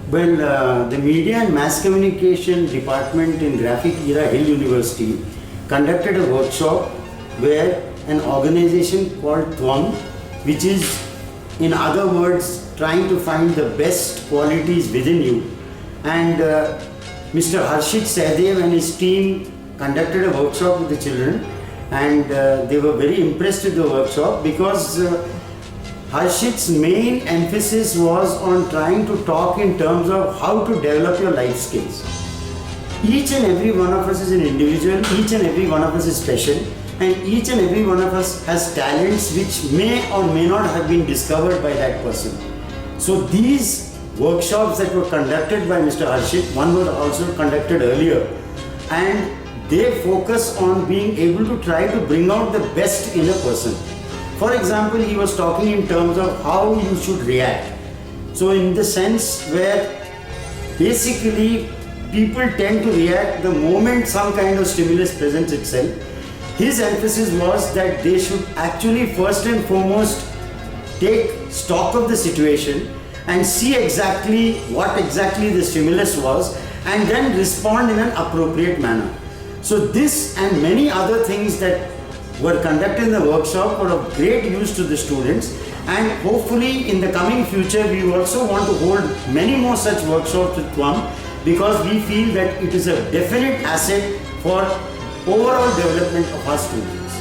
Well, the Media and Mass Communication Department in Graphic Era Hill University conducted a workshop where an organization called THWAM, which is, in other words, trying to find the best qualities within you, and Mr. Harshit Sehdev and his team conducted a workshop with the children, and they were very impressed with the workshop because Harshit's main emphasis was on trying to talk in terms of how to develop your life skills. Each and every one of us is an individual, each and every one of us is special, and each and every one of us has talents which may or may not have been discovered by that person. So these workshops that were conducted by Mr. Harshit, one was also conducted earlier, and they focus on being able to try to bring out the best in a person. For example, he was talking in terms of how you should react. So in the sense where basically people tend to react the moment some kind of stimulus presents itself, his emphasis was that they should actually first and foremost take stock of the situation and see exactly what exactly the stimulus was and then respond in an appropriate manner. So this and many other things that were conducted in the workshop were of great use to the students, and hopefully in the coming future we also want to hold many more such workshops with THWAM because we feel that it is a definite asset for overall development of our students.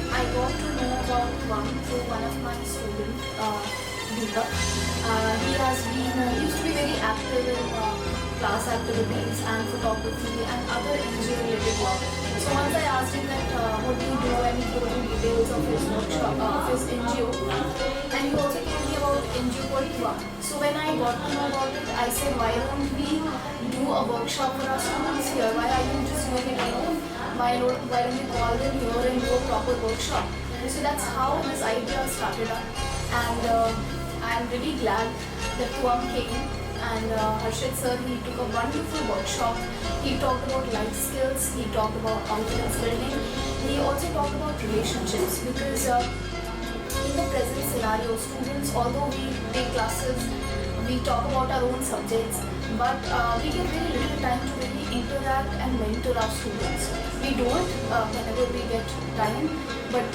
I got to know about THWAM through one of my students, Deepak. He used to be very active in class activities and photography and other NGO related work. So once I asked him that what do you do, and he told me details of his workshop, of his NGO, and he also told me about NGO called THWAM. So when I got to know about it, I said, why don't we do a workshop for our students here? Why are you just doing it alone? Why don't we call them here and do a proper workshop? So that's how this idea started up, and I'm really glad that THWAM came. And Harshit sir, he took a wonderful workshop. He talked about life skills, he talked about confidence building, he also talked about relationships because in the present scenario, students, although we take classes, we talk about our own subjects, but we get very little time to really interact and mentor our students. We do it whenever we get time, but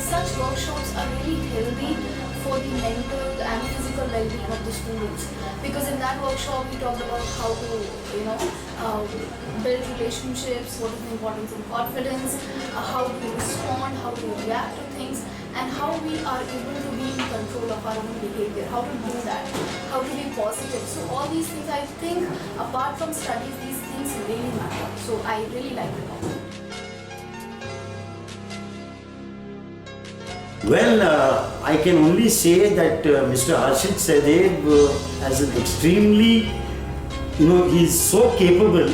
such workshops are really healthy for the mental and physical well-being of the students, because in that workshop we talked about how to build relationships, what is the importance of confidence, how to respond, how to react to things, and how we are able to be in control of our own behavior, how to do that, how to be positive. So all these things, I think apart from studies, these things really matter. So I really like it. Well, I can only say that Mr. Harshit Sehdev has an extremely, he's so capable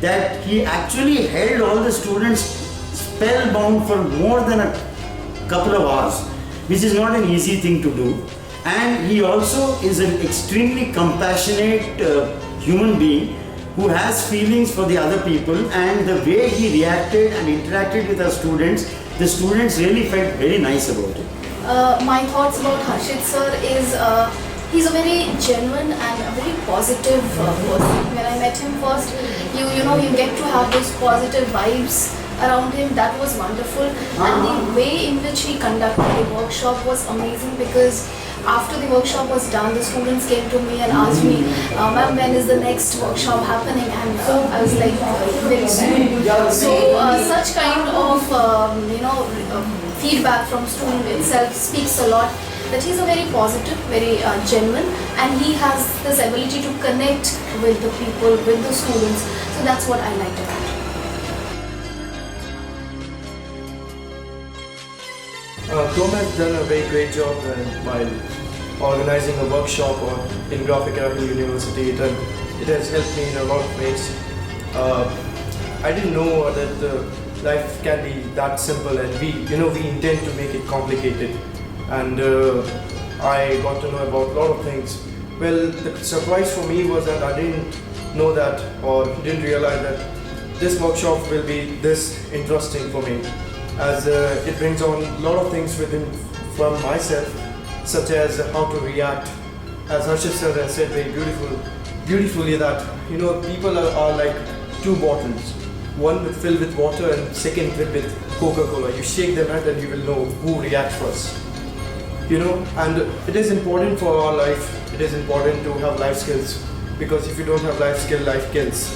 that he actually held all the students spellbound for more than a couple of hours, which is not an easy thing to do. And he also is an extremely compassionate human being who has feelings for the other people, and the way he reacted and interacted with our students, the students really felt very nice about it. My thoughts about Harshit sir is he's a very genuine and a very positive person. When I met him first, you get to have those positive vibes around him. That was wonderful, and the way in which he conducted the workshop was amazing, because after the workshop was done, the students came to me and asked me, ma'am, when is the next workshop happening? And I was like, very soon. So such kind of feedback from student itself speaks a lot, that he's a very positive, very genuine, and he has this ability to connect with the people, with the students. So that's what I liked about him. Tom has done a very great job while organizing a workshop in Graphic Era Hill University. It has helped me in a lot of ways. I didn't know that life can be that simple, and we intend to make it complicated. And I got to know about a lot of things. Well, the surprise for me was that I didn't know that, or didn't realize that this workshop will be this interesting for me, as it brings on a lot of things within from myself, such as how to react as Harshit sir has said very beautifully that people are like two bottles, one filled with water and second filled with Coca-Cola. You shake them out and you will know who reacts first. And it is important for our life. It is important to have life skills, because if you don't have life skill, life kills.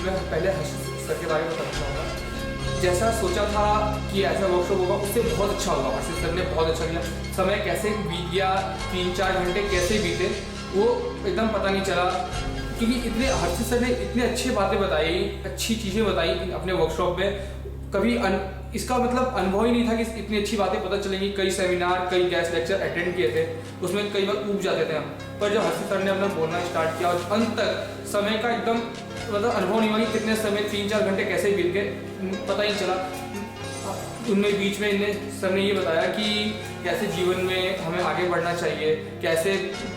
मैं पहले हर्षित sir के बारे में बताना चाहूँगा। जैसा सोचा था कि ऐसा वर्कशॉप होगा, उससे बहुत अच्छा होगा। हर्षित सर ने बहुत अच्छा किया। समय कैसे बीत गया, 3-4 घंटे कैसे बीते वो एकदम पता नहीं चला, क्योंकि हर्षित सर ने इतनी अच्छी बातें बताई, अच्छी चीज़ें बताई अपने वर्कशॉप में। कभी इसका मतलब अनुभव ही नहीं था कि इतनी अच्छी बातें पता चलेंगी। कई सेमिनार, कई गेस्ट लेक्चर अटेंड किए थे, उसमें कई बार ऊब जाते थे हम, पर जब हर्षित सर ने अपना बोलना स्टार्ट किया और अंत तक समय का एकदम मतलब अनुभव नहीं हुआ कि कितने समय 3-4 घंटे कैसे बीत गए, पता ही चला। उनमें बीच में सर ने ये बताया कि कैसे जीवन में हमें आगे बढ़ना चाहिए, कैसे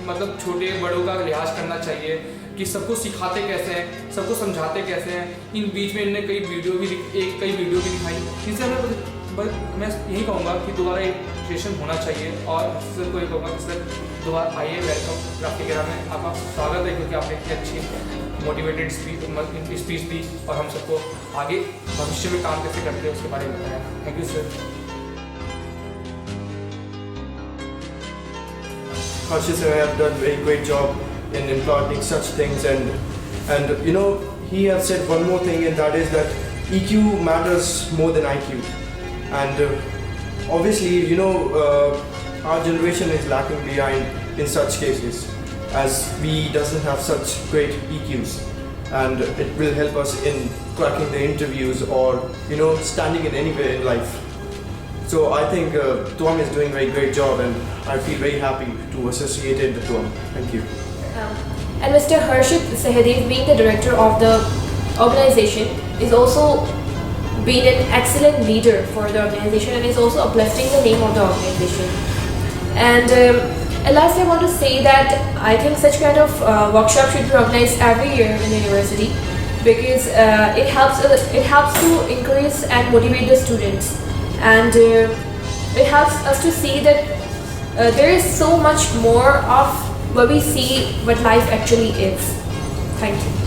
मतलब छोटे बड़ों का लिहाज करना चाहिए, कि सबको सिखाते कैसे हैं, सबको समझाते कैसे हैं। इन बीच में इनने कई वीडियो भी दिखाई, जिनसे हमें मैं यही कहूँगा कि दोबारा एक सेशन होना चाहिए। और सर को ये कहूँगा कि सर दोबारा आइए, वेलकम ग्राफिक एरा में आपका स्वागत है, क्योंकि आपने इतनी अच्छी मोटिवेटेड स्पीच दी और हम सबको आगे भविष्य में काम कैसे करते हैं उसके बारे में बताया। Thank you sir. Harshit sir have done very great job in implementing such things, and he has said one more thing, and that is that EQ matters more than IQ. And obviously our generation is lacking behind in such cases, as we doesn't have such great EQs, and it will help us in cracking the interviews or standing in anywhere in life. So I think Tuam is doing a very great job, and I feel very happy to associate with Tuam. Thank you. And Mr. Harshit Sahadev, being the director of the organization, is also been an excellent leader for the organization and is also uplifting the name of the organization. And last I want to say that I think such kind of workshop should be organized every year in the university, because it helps to increase and motivate the students, and it helps us to see that there is so much more of what we see what life actually is. Thank you.